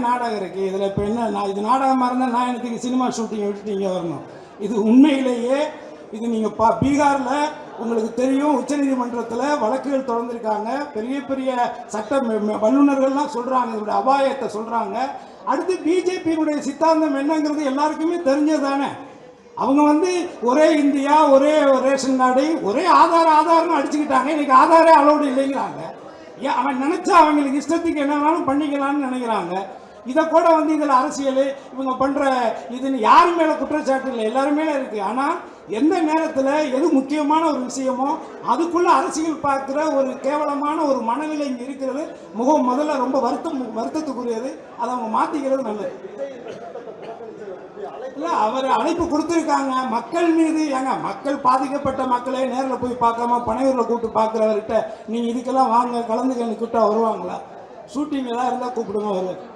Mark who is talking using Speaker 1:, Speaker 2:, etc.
Speaker 1: நாடகம் இருக்குது இதில். இப்போ என்ன, நான் இது நாடகமாக இருந்தால் நான் எனக்கு சினிமா ஷூட்டிங்கை விட்டுட்டு இங்கே வரணும்? இது உண்மையிலேயே இது நீங்கள் பீகாரில் உங்களுக்கு தெரியும், உச்சநீதிமன்றத்தில் வழக்குகள் தொடர்ந்துருக்காங்க. பெரிய பெரிய சட்ட வல்லுநர்கள்லாம் சொல்கிறாங்க, இதோட அபாயத்தை சொல்கிறாங்க. அடுத்து பிஜேபியினுடைய சித்தாந்தம் என்னங்கிறது எல்லாருக்குமே தெரிஞ்சது தானே. அவங்க ஒரே இந்தியா, ஒரே ரேஷன் கார்டு, ஒரே ஆதார்னு அடிச்சுக்கிட்டாங்க. இன்னைக்கு ஆதாரே அலோடு இல்லைங்கிறாங்க. ஏன் அவன் நினைச்சா அவங்களுக்கு இஷ்டத்துக்கு என்ன வேணாலும் பண்ணிக்கலாம்னு நினைக்கிறாங்க. இதை கூட இதில் அரசியல் இவங்க பண்ணுற இதுன்னு யாரு மேலே குற்றச்சாட்டு இல்லை, எல்லாரும் மேலே இருக்குது. ஆனால் எந்த நேரத்தில் எது முக்கியமான ஒரு விஷயமோ அதுக்குள்ளே அரசியல் பார்க்குற ஒரு கேவலமான ஒரு மனநிலை இங்கே இருக்கிறது முதல்ல ரொம்ப வருத்தத்துக்குரியது. அதை அவங்க மாற்றிக்கிறது நல்லது. இல்லை, அவர் அழைப்பு கொடுத்துருக்காங்க மக்கள் மீது. ஏங்க, மக்கள் பாதிக்கப்பட்ட மக்களை நேரில் போய் பார்க்காம பனையூரில் கூப்பிட்டு பார்க்குறவர்கிட்ட நீங்கள் இதுக்கெல்லாம் வாங்க கலந்துக்கன்னு கூப்பிட்டா வருவாங்களா? ஷூட்டிங் எல்லாம் இருந்தால் கூப்பிடுங்க வருவார்.